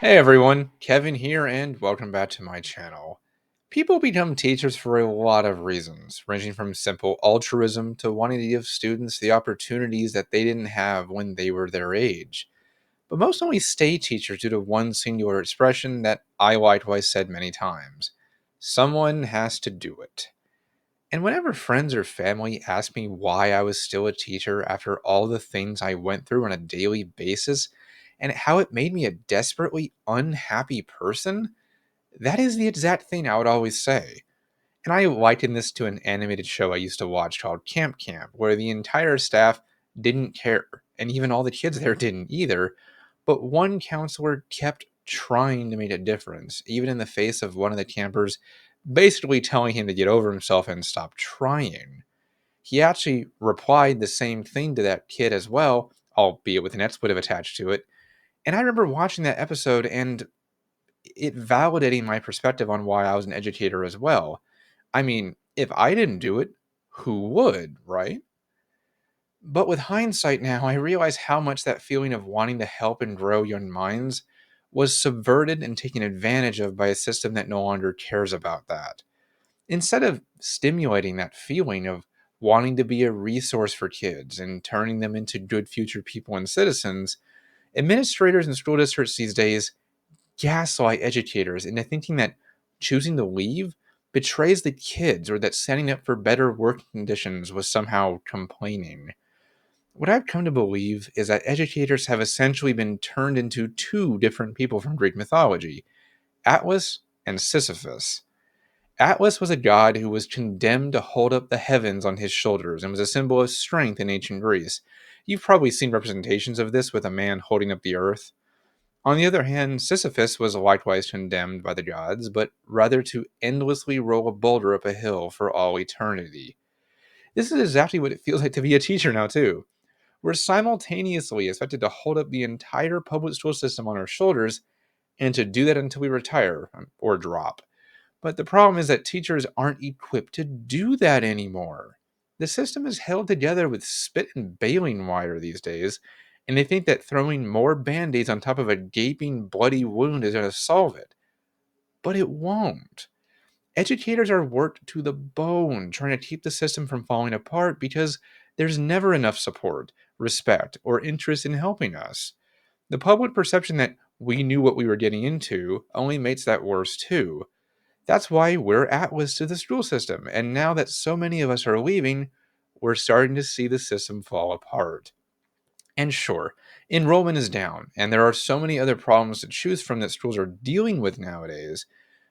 Hey everyone, Kevin here, and welcome back to my channel. People become teachers for a lot of reasons, ranging from simple altruism to wanting to give students the opportunities that they didn't have when they were their age. But most only stay teachers due to one singular expression that I likewise said many times: someone has to do it. And whenever friends or family ask me why I was still a teacher after all the things I went through on a daily basis and how it made me a desperately unhappy person, that is the exact thing I would always say. And I liken this to an animated show I used to watch called Camp, where the entire staff didn't care, and even all the kids there didn't either. But one counselor kept trying to make a difference, even in the face of one of the campers basically telling him to get over himself and stop trying. He actually replied the same thing to that kid as well, albeit with an expletive attached to it. And I remember watching that episode and it validating my perspective on why I was an educator as well. I mean, if I didn't do it, who would, right? But with hindsight now, I realize how much that feeling of wanting to help and grow young minds was subverted and taken advantage of by a system that no longer cares about that. Instead of stimulating that feeling of wanting to be a resource for kids and turning them into good future people and citizens, administrators and school districts these days gaslight educators into thinking that choosing to leave betrays the kids or that setting up for better working conditions was somehow complaining. What I've come to believe is that educators have essentially been turned into two different people from Greek mythology: Atlas and Sisyphus. Atlas was a god who was condemned to hold up the heavens on his shoulders and was a symbol of strength in ancient Greece. You've probably seen representations of this with a man holding up the earth. On the other hand, Sisyphus was likewise condemned by the gods, but rather to endlessly roll a boulder up a hill for all eternity. This is exactly what it feels like to be a teacher now, too. We're simultaneously expected to hold up the entire public school system on our shoulders and to do that until we retire or drop. But the problem is that teachers aren't equipped to do that anymore. The system is held together with spit and baling wire these days, and they think that throwing more band aids on top of a gaping, bloody wound is going to solve it. But it won't. Educators are worked to the bone trying to keep the system from falling apart because there's never enough support, respect, or interest in helping us. The public perception that we knew what we were getting into only makes that worse, too. That's why we're Atlas to the school system, and now that so many of us are leaving, we're starting to see the system fall apart. And sure, enrollment is down, and there are so many other problems to choose from that schools are dealing with nowadays.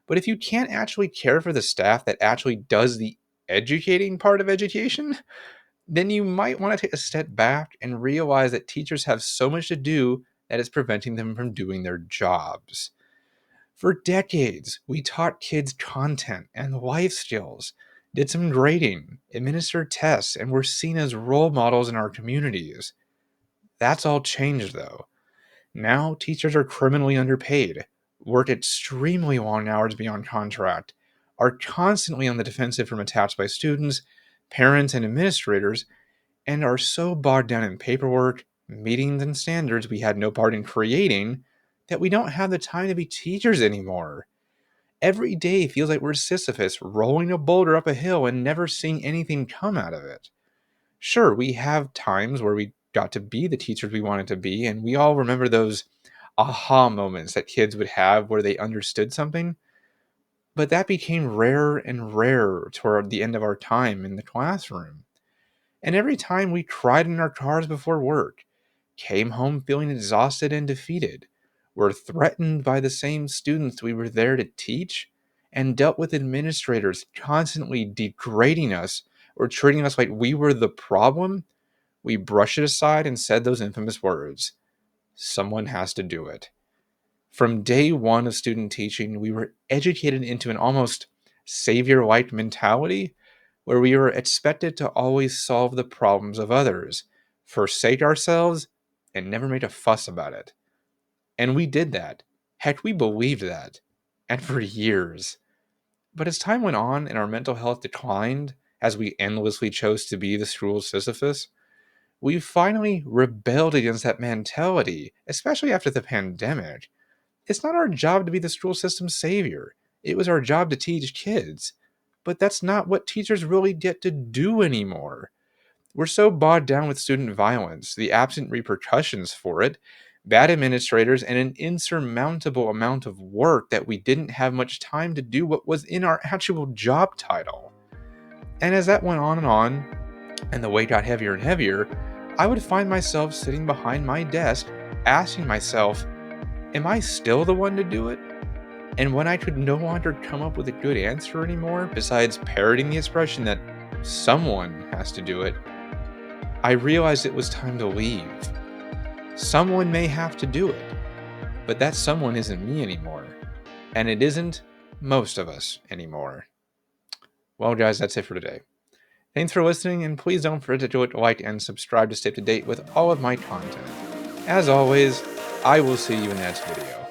But if you can't actually care for the staff that actually does the educating part of education, then you might want to take a step back and realize that teachers have so much to do that it's preventing them from doing their jobs. For decades, we taught kids content and life skills, did some grading, administered tests, and were seen as role models in our communities. That's all changed, though. Now, teachers are criminally underpaid, work extremely long hours beyond contract, are constantly on the defensive from attacks by students, parents, and administrators, and are so bogged down in paperwork, meetings, and standards we had no part in creating that we don't have the time to be teachers anymore. Every day feels like we're Sisyphus rolling a boulder up a hill and never seeing anything come out of it. Sure, we have times where we got to be the teachers we wanted to be, and we all remember those aha moments that kids would have where they understood something, but that became rarer and rarer toward the end of our time in the classroom. And every time we cried in our cars before work, came home feeling exhausted and defeated, were threatened by the same students we were there to teach, and dealt with administrators constantly degrading us or treating us like we were the problem, we brushed it aside and said those infamous words: someone has to do it. From day one of student teaching, we were educated into an almost savior like mentality where we were expected to always solve the problems of others, forsake ourselves, and never make a fuss about it. And we did that. Heck, we believed that. And for years. But as time went on and our mental health declined, as we endlessly chose to be the school's Sisyphus, we finally rebelled against that mentality, especially after the pandemic. It's not our job to be the school system's savior. It was our job to teach kids. But that's not what teachers really get to do anymore. We're so bogged down with student violence, the absent repercussions for it, bad administrators, and an insurmountable amount of work that we didn't have much time to do what was in our actual job title. And as that went on, and the weight got heavier and heavier, I would find myself sitting behind my desk asking myself, am I still the one to do it? And when I could no longer come up with a good answer anymore, besides parroting the expression that someone has to do it, I realized it was time to leave. Someone may have to do it, but that someone isn't me anymore. And it isn't most of us anymore. Well, guys, that's it for today. Thanks for listening, and please don't forget to like and subscribe to stay up to date with all of my content. As always, I will see you in the next video.